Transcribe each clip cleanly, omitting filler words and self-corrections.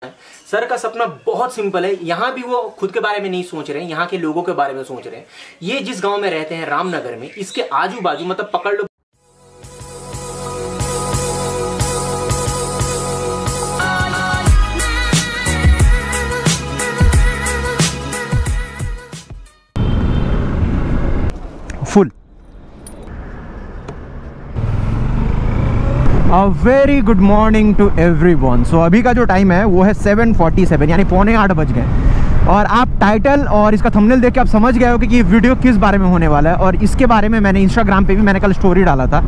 Sir का सपना बहुत सिंपल है। यहाँ भी वो खुद के बारे में नहीं सोच रहे हैं, यहाँ के लोगों के बारे में सोच रहे हैं। ये जिस गांव में रहते हैं रामनगर में, इसके आजू बाजू मतलब पकड़ लो full. Very good morning to everyone. So अभी का जो टाइम है वो है 7:47 यानी 7:45 बज गए। और आप टाइटल और इसका थंबनेल देख के आप समझ गए हो कि ये वीडियो किस बारे में होने वाला है। और इसके बारे में मैंने इंस्टाग्राम पे भी मैंने कल स्टोरी डाला था।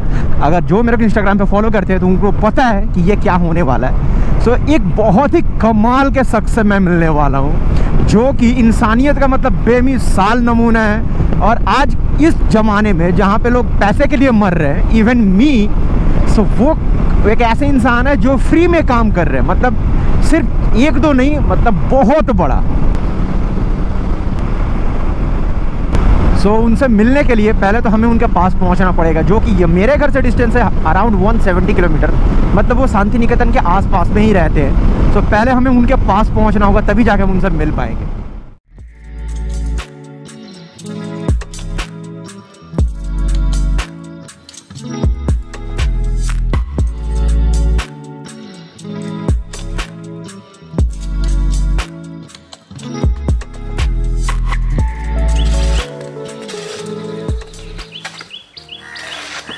अगर जो मेरे को इंस्टाग्राम पे फॉलो करते हैं तो उनको पता है कि ये क्या होने वाला है। सो एक बहुत ही कमाल के शख्स से मैं मिलने वाला हूँ जो कि इंसानियत का मतलब बेमिसाल नमूना है। और आज इस ज़माने में जहाँ पे लोग पैसे के लिए मर रहे हैं, इवन मी, सो वो एक ऐसे इंसान है जो फ्री में काम कर रहे हैं। मतलब सिर्फ एक दो नहीं, मतलब बहुत बड़ा। सो उनसे मिलने के लिए पहले तो हमें उनके पास पहुंचना पड़ेगा, जो कि ये मेरे घर से डिस्टेंस है अराउंड 170 किलोमीटर। मतलब वो शांति निकेतन के आसपास में ही रहते हैं। सो पहले हमें उनके पास पहुंचना होगा, तभी जाके हम उनसे मिल पाएंगे।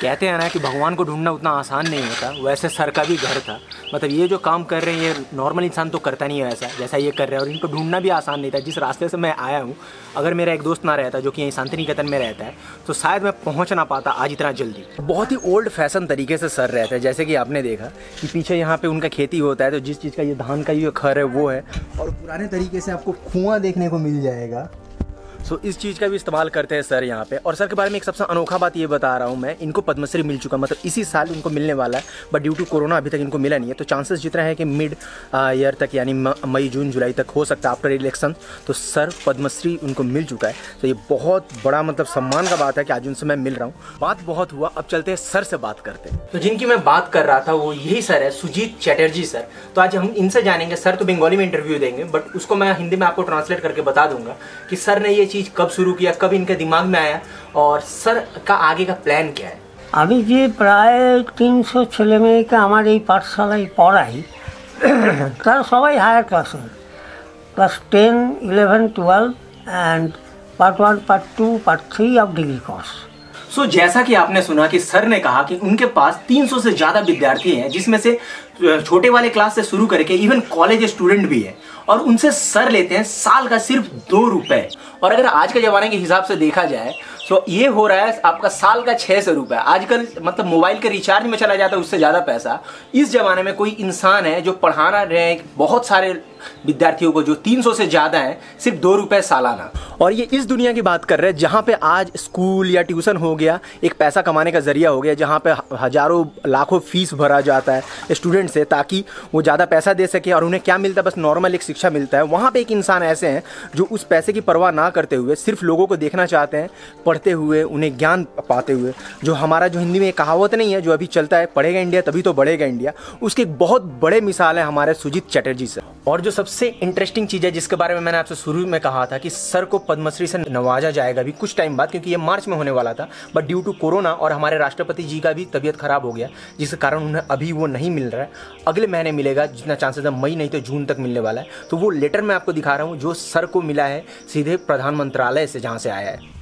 कहते हैं ना कि भगवान को ढूंढना उतना आसान नहीं होता, वैसे सर का भी घर था। मतलब ये जो काम कर रहे हैं ये नॉर्मल इंसान तो करता नहीं है ऐसा जैसा ये कर रहे हैं। और इनको ढूंढना भी आसान नहीं था। जिस रास्ते से मैं आया हूँ, अगर मेरा एक दोस्त ना रहता जो कि यहीं शांति निकेतन में रहता है तो शायद मैं पहुँच ना पाता आज इतना जल्दी। बहुत ही ओल्ड फैशन तरीके से सर रहते हैं। जैसे कि आपने देखा कि पीछे यहाँ पे उनका खेती होता है, तो जिस चीज़ का ये धान का ये खर है वो है। और पुराने तरीके से आपको कुआं देखने को मिल जाएगा। सो इस चीज़ का भी इस्तेमाल करते हैं सर यहाँ पे। और सर के बारे में एक सबसे अनोखा बात ये बता रहा हूँ मैं, इनको पद्मश्री मिल चुका, मतलब इसी साल इनको मिलने वाला है। बट ड्यू टू कोरोना अभी तक इनको मिला नहीं है। तो चांसेस जितना है कि मिड ईयर तक यानी मई जून जुलाई तक हो सकता है आफ्टर इलेक्शन, तो सर पद्मश्री उनको मिल चुका है। तो ये बहुत बड़ा मतलब सम्मान का बात है कि आज उनसे मैं मिल रहा हूँ। बात बहुत हुआ, अब चलते हैं सर से बात करते हैं। तो जिनकी मैं बात कर रहा था वो यही सर है, सुजीत चटर्जी सर। तो आज हम इनसे जानेंगे। सर तो बंगाली में इंटरव्यू देंगे, बट उसको मैं हिंदी में आपको ट्रांसलेट करके बता दूंगा कि सर ने ये चीज़ कब शुरू किया, कब इनके दिमाग में आया और सर का आगे का प्लान क्या है। আমি যে প্রায় 300 ছেলে মেয়েকে আমার এই পাঠশালায় পড়াই তারা সবাই হায়ার ক্লাসের, class 10, 11, 12 and part 1, part 2, part 3 of degree course. So जैसा कि आपने सुना कि सर ने कहा कि उनके पास 300 से ज़्यादा विद्यार्थी हैं, जिसमें से छोटे वाले क्लास से शुरू करके इवन कॉलेज स्टूडेंट भी है। और उनसे सर लेते हैं साल का सिर्फ 2 रुपए। और अगर आज के ज़माने के हिसाब से देखा जाए तो ये हो रहा है आपका साल का 600 रुपये। आजकल मतलब मोबाइल के रिचार्ज में चला जाता है उससे ज़्यादा पैसा। इस ज़माने में कोई इंसान है जो पढ़ाना रहे बहुत सारे विद्यार्थियों को, जो 300 से ज़्यादा है, सिर्फ 2 रुपये सालाना। और ये इस दुनिया की बात कर रहे हैं जहाँ पे आज स्कूल या ट्यूशन हो गया एक पैसा कमाने का जरिया हो गया, जहाँ पे हज़ारों लाखों फीस भरा जाता है स्टूडेंट से ताकि वो ज़्यादा पैसा दे सके। और उन्हें क्या मिलता है, बस नॉर्मल एक शिक्षा मिलता है। वहाँ पे एक इंसान ऐसे हैं जो उस पैसे की परवाह ना करते हुए सिर्फ लोगों को देखना चाहते हैं, पढ़ते हुए, उन्हें ज्ञान पाते हुए। जो हमारा जो हिंदी में एक कहावत नहीं है जो अभी चलता है, पढ़ेगा इंडिया तभी तो बढ़ेगा इंडिया, उसकी एक बहुत बड़े मिसाल है हमारे सुजीत चटर्जी से। और जो सबसे इंटरेस्टिंग चीज़ है जिसके बारे में मैंने आपसे शुरू में कहा था कि सर को पद्मश्री से नवाजा जाएगा अभी कुछ टाइम बाद, क्योंकि ये मार्च में होने वाला था। बट ड्यू टू कोरोना और हमारे राष्ट्रपति जी का भी तबीयत खराब हो गया, जिसके कारण उन्हें अभी वो नहीं मिल रहा है। अगले महीने मिलेगा, जितना चांसेस है मई नहीं तो जून तक मिलने वाला है। तो वो लेटर मैं आपको दिखा रहा हूँ जो सर को मिला है सीधे प्रधान मंत्रालय से, जहाँ से आया है।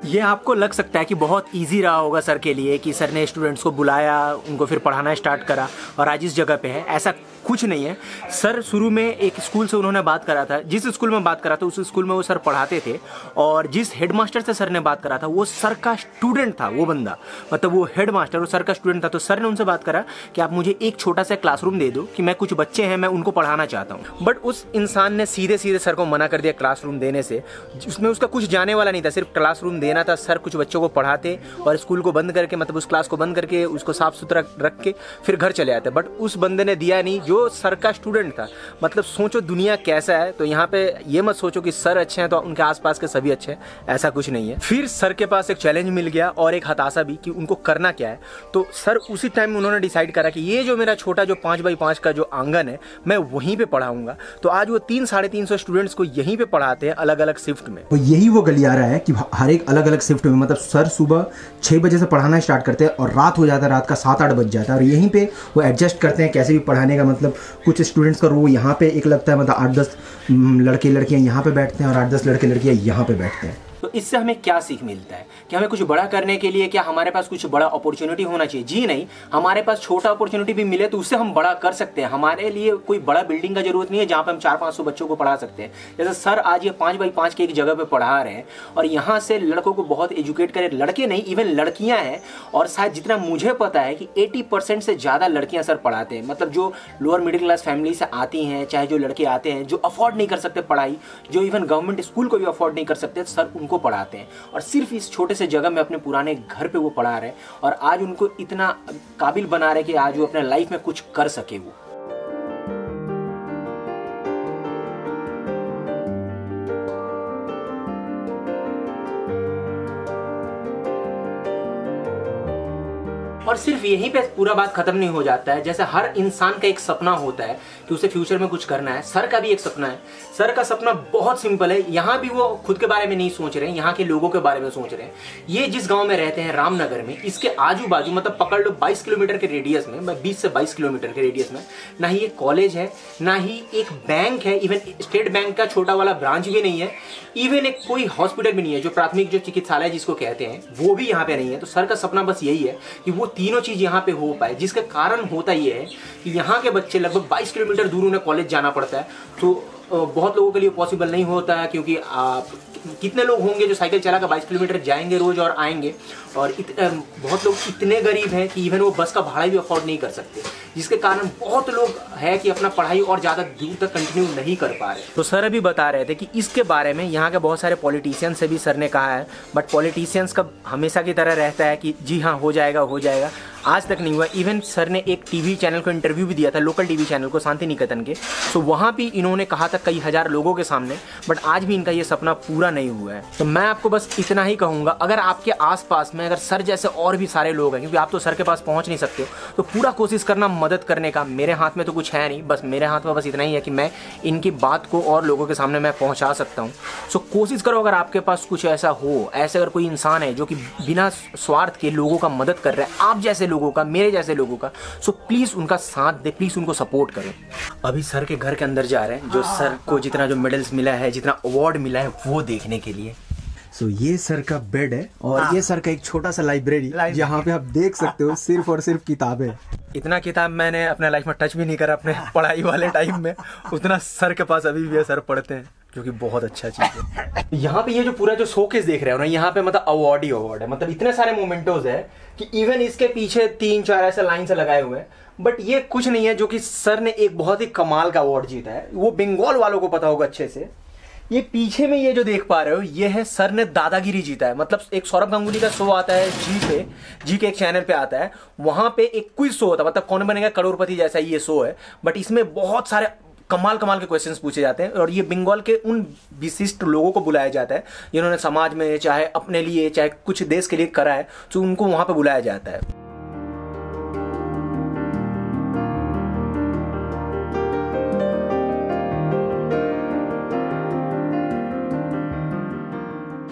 ये आपको लग सकता है कि बहुत इजी रहा होगा सर के लिए कि सर ने स्टूडेंट्स को बुलाया, उनको फिर पढ़ाना स्टार्ट करा और आज इस जगह पे है। ऐसा कुछ नहीं है। सर शुरू में एक स्कूल से उन्होंने बात करा था, जिस स्कूल में बात करा था उस स्कूल में वो सर पढ़ाते थे। और जिस हेडमास्टर से सर ने बात करा था वो सर का स्टूडेंट था, वो बंदा, मतलब वो हेडमास्टर वो सर का स्टूडेंट था। तो सर ने उनसे बात करा कि आप मुझे एक छोटा सा क्लासरूम दे दो कि मैं कुछ बच्चे हैं मैं उनको पढ़ाना चाहता हूँ। बट उस इंसान ने सीधे सीधे सर को मना कर दिया क्लासरूम देने से। उसमें उसका कुछ जाने वाला नहीं था, सिर्फ क्लासरूम देना कहना था सर कुछ बच्चों को पढ़ाते और स्कूल को बंद करके, मतलब उस क्लास को बंद करके उसको साफ सुथरा रख के फिर घर चले आते, बट उस बंदे ने दिया नहीं जो सर का स्टूडेंट था। मतलब सोचो दुनिया कैसा है। तो यहाँ पे ये मत सोचो कि सर अच्छे हैं तो उनके आसपास के सभी अच्छे हैं, ऐसा कुछ नहीं है। फिर सर के पास एक चैलेंज मिल गया और एक हताशा भी कि उनको करना क्या है। तो सर उसी टाइम उन्होंने डिसाइड करा कि ये जो मेरा छोटा जो 5x5 का जो आंगन है मैं वहीं पे पढ़ाऊंगा। तो आज वो 300-350 स्टूडेंट्स को यहीं पे पढ़ाते हैं अलग अलग शिफ्ट में। तो यही वो गलियारा है कि हर एक अलग अलग शिफ्ट में, मतलब सर सुबह 6 बजे से पढ़ाना स्टार्ट करते हैं और रात हो जाता है, रात का 7-8 बज जाता है, और यहीं पे वो एडजस्ट करते हैं कैसे भी पढ़ाने का। मतलब कुछ स्टूडेंट्स का रो यहाँ पे एक लगता है, मतलब 8-10 लड़के लड़कियाँ यहाँ पे बैठते हैं और 8-10 लड़के लड़कियाँ यहाँ पे बैठते हैं। तो इससे हमें क्या सीख मिलता है कि हमें कुछ बड़ा करने के लिए क्या हमारे पास कुछ बड़ा अपॉर्चुनिटी होना चाहिए? जी नहीं, हमारे पास छोटा अपॉर्चुनिटी भी मिले तो उससे हम बड़ा कर सकते हैं। हमारे लिए कोई बड़ा बिल्डिंग का जरूरत नहीं है जहाँ पे हम 400-500 बच्चों को पढ़ा सकते हैं। जैसे सर आज ये 5x5 की एक जगह पे पढ़ा रहे हैं और यहाँ से लड़कों को बहुत एजुकेट करें, लड़के नहीं इवन लड़कियाँ हैं। और शायद जितना मुझे पता है कि 80% से ज़्यादा लड़कियाँ सर पढ़ाते हैं। मतलब जो लोअर मिडिल क्लास फैमिली से आती हैं, चाहे जो लड़के आते हैं जो अफोर्ड नहीं कर सकते पढ़ाई, जो इवन गवर्नमेंट स्कूल को भी अफोर्ड नहीं कर सकते, सर उनको पढ़ाते हैं। और सिर्फ इस छोटे से जगह में अपने पुराने घर पे वो पढ़ा रहे हैं और आज उनको इतना काबिल बना रहे कि आज वो अपने लाइफ में कुछ कर सके वो। और सिर्फ यहीं पे पूरा बात खत्म नहीं हो जाता है। जैसे हर इंसान का एक सपना होता है कि उसे फ्यूचर में कुछ करना है, सर का भी एक सपना है। सर का सपना बहुत सिंपल है। यहाँ भी वो खुद के बारे में नहीं सोच रहे हैं, यहाँ के लोगों के बारे में सोच रहे हैं। ये जिस गांव में रहते हैं रामनगर में, इसके आजू बाजू मतलब पकड़ लो 22 किलोमीटर के रेडियस में, 20 से 22 किलोमीटर के रेडियस में ना ही एक कॉलेज है, ना ही एक बैंक है, इवन स्टेट बैंक का छोटा वाला ब्रांच भी नहीं है, इवन एक कोई हॉस्पिटल भी नहीं है, जो प्राथमिक जो चिकित्सालय जिसको कहते हैं वो भी यहाँ पे नहीं है। तो सर का सपना बस यही है कि वो तीनों चीज यहाँ पे हो पाए, जिसका कारण होता ये है कि यहाँ के बच्चे लगभग 22 किलोमीटर दूर उन्हें कॉलेज जाना पड़ता है। तो बहुत लोगों के लिए पॉसिबल नहीं होता है, क्योंकि कितने लोग होंगे जो साइकिल चला कर 22 किलोमीटर जाएंगे रोज और आएंगे। और बहुत लोग इतने गरीब हैं कि इवन वो बस का भाड़ा भी अफोर्ड नहीं कर सकते, जिसके कारण बहुत लोग है कि अपना पढ़ाई और ज़्यादा दूर तक कंटिन्यू नहीं कर पा रहे। तो सर अभी बता रहे थे कि इसके बारे में यहाँ के बहुत सारे पॉलिटिशियंस से भी सर ने कहा है, बट पॉलिटिशियंस का हमेशा की तरह रहता है कि जी हाँ हो जाएगा हो जाएगा, आज तक नहीं हुआ। इवन सर ने एक टीवी चैनल को इंटरव्यू भी दिया था, लोकल टीवी चैनल को, शांति निकेतन के। तो वहाँ भी इन्होंने कहा था कई हजार लोगों के सामने, बट आज भी इनका ये सपना पूरा नहीं हुआ है। तो मैं आपको बस इतना ही कहूँगा, अगर आपके आसपास में अगर सर जैसे और भी सारे लोग हैं, क्योंकि आप तो सर के पास पहुँच नहीं सकते हो, तो पूरा कोशिश करना मदद करने का। मेरे हाथ में तो कुछ है नहीं, बस मेरे हाथ में बस इतना ही है कि मैं इनकी बात को और लोगों के सामने मैं पहुँचा सकता हूँ। सो कोशिश करो, अगर आपके पास कुछ ऐसा हो, ऐसे अगर कोई इंसान है जो कि बिना स्वार्थ के लोगों का मदद कर रहा है, आप जैसे लोगों का, मेरे जैसे लोगों का, सो प्लीज उनका साथ दे, प्लीज उनको सपोर्ट करें। अभी सर के घर के अंदर जा रहे हैं, जो सर को जितना जो मेडल्स मिला है, जितना अवार्ड मिला है, वो देखने के लिए। सो ये सर का बेड है और ये सर का एक छोटा सा लाइब्रेरी जहाँ पे आप देख सकते हो सिर्फ और सिर्फ किताबें। इतना किताब मैंने अपने लाइफ में टच भी नहीं करा अपने पढ़ाई वाले टाइम में, उतना सर के पास अभी भी सर पढ़ते हैं, जो कि बहुत अच्छा चीज है। यहाँ पे ये जो पूरा जो शोकेस देख रहे हो ना, यहाँ पे मतलब अवार्ड ही अवार्ड है, मतलब इतने सारे मोमेंटोज है कि इवन इसके पीछे 3-4 ऐसे लाइन से लगाए हुए हैं, बट ये कुछ नहीं है जो कि सर ने एक बहुत ही कमाल का अवार्ड जीता है। वो बंगाल वालों को पता होगा अच्छे से। ये पीछे में ये जो देख पा रहे हो, ये है सर ने दादागिरी जीता है। मतलब एक सौरभ गांगुली का शो आता है जी के एक चैनल पे आता है, वहां पे एक क्विज शो होता है, मतलब कौन बनेगा करोड़पति जैसा ये शो है, बट इसमें बहुत सारे कमाल के क्वेश्चंस पूछे जाते हैं और ये बंगाल के उन विशिष्ट लोगों को बुलाया जाता है जिन्होंने समाज में चाहे अपने लिए चाहे कुछ देश के लिए करा है, तो उनको वहां पे बुलाया जाता है।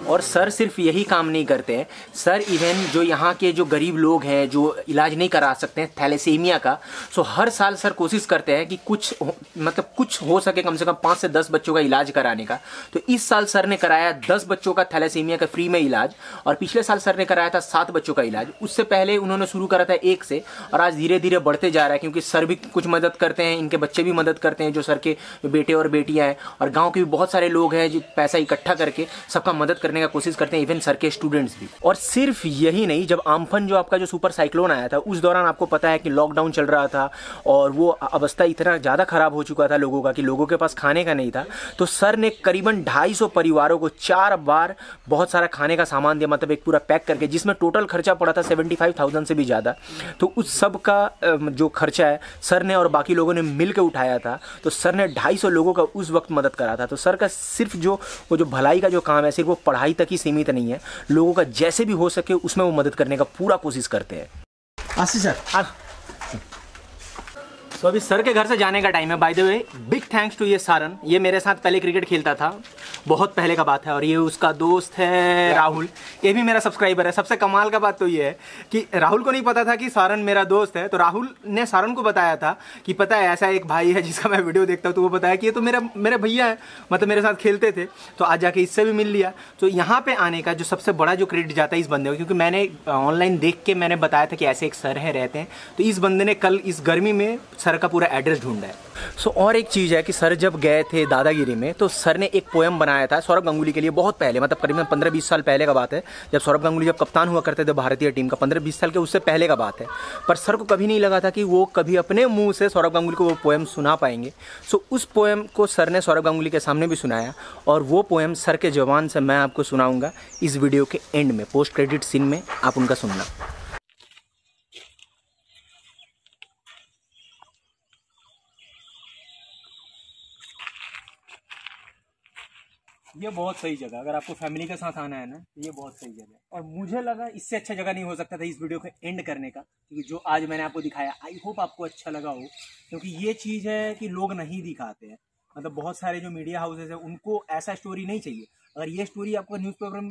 और सर सिर्फ यही काम नहीं करते हैं, सर इवन जो यहाँ के जो गरीब लोग हैं जो इलाज नहीं करा सकते हैं थैलेसीमिया का, सो हर साल सर कोशिश करते हैं कि कुछ हो सके कम से कम 5 से 10 बच्चों का इलाज कराने का। तो इस साल सर ने कराया 10 बच्चों का थैलेसीमिया का फ्री में इलाज, और पिछले साल सर ने कराया था 7 बच्चों का इलाज। उससे पहले उन्होंने शुरू करा था 1 से, और आज धीरे धीरे बढ़ते जा रहा है, क्योंकि सर भी कुछ मदद करते हैं, इनके बच्चे भी मदद करते हैं, जो सर के बेटे और बेटियाँ हैं, और गाँव के भी बहुत सारे लोग हैं जो पैसा इकट्ठा करके सबका मदद करने करने का कोशिश करते हैं, इवन सर के स्टूडेंट्स भी। और सिर्फ यही नहीं, जब आम्फन जो आपका जो सुपर साइक्लोन आया था उस दौरान आपको पता है कि लॉकडाउन चल रहा था और वो अवस्था इतना ज़्यादा ख़राब हो चुका था लोगों का कि लोगों के पास खाने का नहीं था। तो सर ने करीबन 250 परिवारों को 4 बार बहुत सारा खाने का सामान दिया, मतलब एक पूरा पैक करके, जिसमें टोटल खर्चा पड़ा था 75,000 से भी ज़्यादा। तो उस सब का जो खर्चा है सर ने और बाकी लोगों ने मिल के उठाया था। तो सर ने 250 लोगों का उस वक्त मदद करा था। तो सर का सिर्फ वो जो भलाई का जो काम है सिर्फ वो पढ़ाई तक ही सीमित नहीं है, लोगों का जैसे भी हो सके उसमें वो मदद करने का पूरा कोशिश करते हैं। आशीष सर, तो अभी सर के घर से जाने का टाइम है। By the way big thanks to ये सारन, ये मेरे साथ पहले क्रिकेट खेलता था, बहुत पहले का बात है। और ये उसका दोस्त है राहुल, ये भी मेरा सब्सक्राइबर है। सबसे कमाल का बात तो ये है कि राहुल को नहीं पता था कि सारन मेरा दोस्त है। तो राहुल ने सारन को बताया था कि पता है ऐसा एक भाई है जिसका मैं वीडियो देखता हूँ। तो वो बताया कि ये तो मेरे भैया है, मतलब मेरे साथ खेलते थे। तो आज जाके इससे भी मिल लिया। तो यहाँ पे आने का जो सबसे बड़ा जो क्रेडिट जाता है इस बंदे को, क्योंकि मैंने ऑनलाइन देख के मैंने बताया था कि ऐसे एक सर है रहते हैं। तो इस बंदे ने कल इस गर्मी में सर का पूरा एड्रेस ढूंढा है। सो और एक चीज़ है कि सर जब गए थे दादागिरी में तो सर ने एक पोएम बनाया था सौरभ गांगुली के लिए, बहुत पहले, मतलब करीबन 15-20 साल पहले का बात है, जब सौरभ गांगुली जब कप्तान हुआ करते थे भारतीय टीम का, 15-20 साल के उससे पहले का बात है। पर सर को कभी नहीं लगा था कि वो कभी अपने मुंह से सौरभ गांगुली को वो पोएम सुना पाएंगे। सो उस पोएम को सर ने सौरभ गांगुली के सामने भी सुनाया और वो पोएम सर के जवान से मैं आपको सुनाऊंगा इस वीडियो के एंड में, पोस्ट क्रेडिट सीन में आप उनका सुनना। ये बहुत सही जगह, अगर आपको फैमिली के साथ आना है ना तो ये बहुत सही जगह है। और मुझे लगा इससे अच्छा जगह नहीं हो सकता था इस वीडियो को एंड करने का, क्योंकि जो आज मैंने आपको दिखाया आई होप आपको अच्छा लगा हो। क्योंकि ये चीज़ है कि लोग नहीं दिखाते हैं, मतलब बहुत सारे जो मीडिया हाउसेज है उनको ऐसा स्टोरी नहीं चाहिए। अगर ये स्टोरी आपको न्यूज़पेपर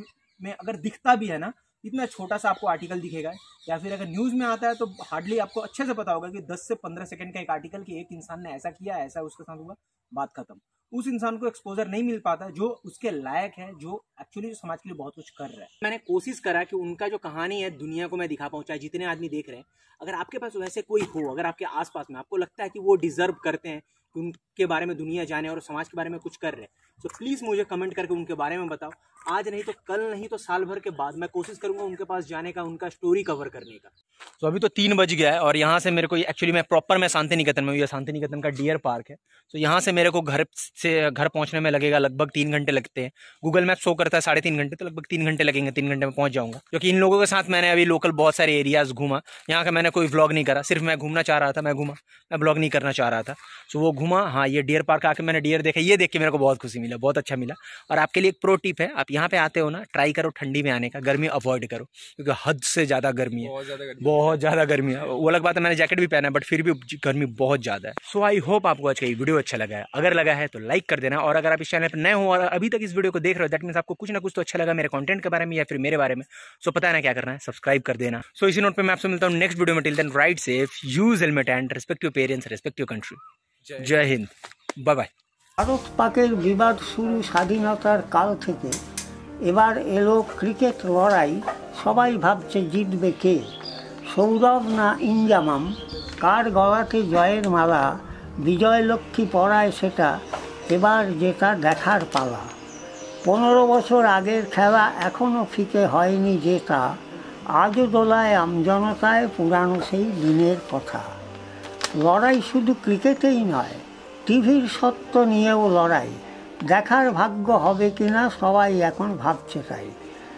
में अगर दिखता भी है ना, इतना छोटा सा आपको आर्टिकल दिखेगा, या फिर अगर न्यूज़ में आता है तो हार्डली आपको अच्छे से पता होगा कि 10 से 15 सेकंड का एक आर्टिकल कि एक इंसान ने ऐसा किया, ऐसा उसके साथ हुआ, बात खत्म। उस इंसान को एक्सपोजर नहीं मिल पाता जो उसके लायक है, जो एक्चुअली समाज के लिए बहुत कुछ कर रहा है। मैंने कोशिश करा कि उनका जो कहानी है दुनिया को मैं दिखा पाऊँ, चाहे जितने आदमी देख रहे हैं। अगर आपके पास वैसे कोई हो, अगर आपके आसपास में आपको लगता है कि वो डिजर्व करते हैं कि उनके बारे में दुनिया जाने और समाज के बारे में कुछ कर रहे हैं, तो प्लीज़ मुझे कमेंट करके उनके बारे में बताओ। आज नहीं तो कल, नहीं तो साल भर के बाद मैं कोशिश करूंगा उनके पास जाने का, उनका स्टोरी कवर करने का। तो अभी तो 3 बज गया है और यहाँ से मेरे को एक्चुअली मैं शांति निकेतन में हूँ। ये शांति निकेतन का डियर पार्क है। तो यहाँ से मेरे को घर पहुँचने में लगेगा लगभग 3 घंटे लगते हैं। गूगल मैप शो करता है 3.5 घंटे, तो लगभग 3 घंटे लगेंगे, 3 घंटे में पहुँच जाऊँगा। क्योंकि इन लोगों के साथ मैंने अभी लोकल बहुत सारे एरियाज घूमा। यहाँ का मैंने कोई व्लॉग नहीं करा, सिर्फ मैं घूमना चाह रहा था, मैं ब्लॉग नहीं करना चाह रहा था। तो वो घूमा। हाँ, ये डियर पार्क आके मैंने डियर देखा, ये देख के मेरे को बहुत खुशी मिला, बहुत अच्छा मिला। और आपके लिए एक प्रो टिप है, आप यहाँ पे आते हो ना, ट्राई करो ठंडी में आने का, गर्मी अवॉइड करो, क्योंकि हद से ज़्यादा गर्मी है, बहुत ज़्यादा गर्मी है। वो अलग बात है मैंने जैकेट भी पहना है, बट फिर भी गर्मी बहुत ज़्यादा है। सो आई होप आपको आज का ये वीडियो अच्छा लगा है। अगर लगा है तो लाइक कर देना, और अगर आप इस चैनल पर नए हो और अभी तक इस वीडियो को देख रहे हो, दैट मीन्स आपको कुछ ना कुछ तो अच्छा लगा मेरे कंटेंट के बारे में या फिर मेरे बारे में। सो पता है ना क्या करना है, सब्सक्राइब कर देना। सो इसी नोट पे मैं आपसे मिलता हूँ नेक्स्ट वीडियो में। Till then ride safe, use helmet and respect your parents, respect your country. जय हिंद, बाय बाय। ভারত পাকের বিবাদ শুরু স্বাধীনতার কাল থেকে, এবার এলো ক্রিকেট লড়াই। সবাই ভাবছে জিতবে কে, সৌরভ না ইনজামাম, কার গলাতে জয়ের মালা, বিজয়লক্ষ্মী পরায় সেটা এবার যেটা দেখার পালা। 15 বছর আগের খেলা এখনও ফিকে হয়নি যেটা, আজও দোলায় আমজনতায় পুরানো সেই দিনের কথা। লড়াই শুধু ক্রিকেটেই নয়, টিভির সত্য নিয়েও লড়াই। দেখার ভাগ্য হবে কিনা সবাই এখন ভাবছে তাই।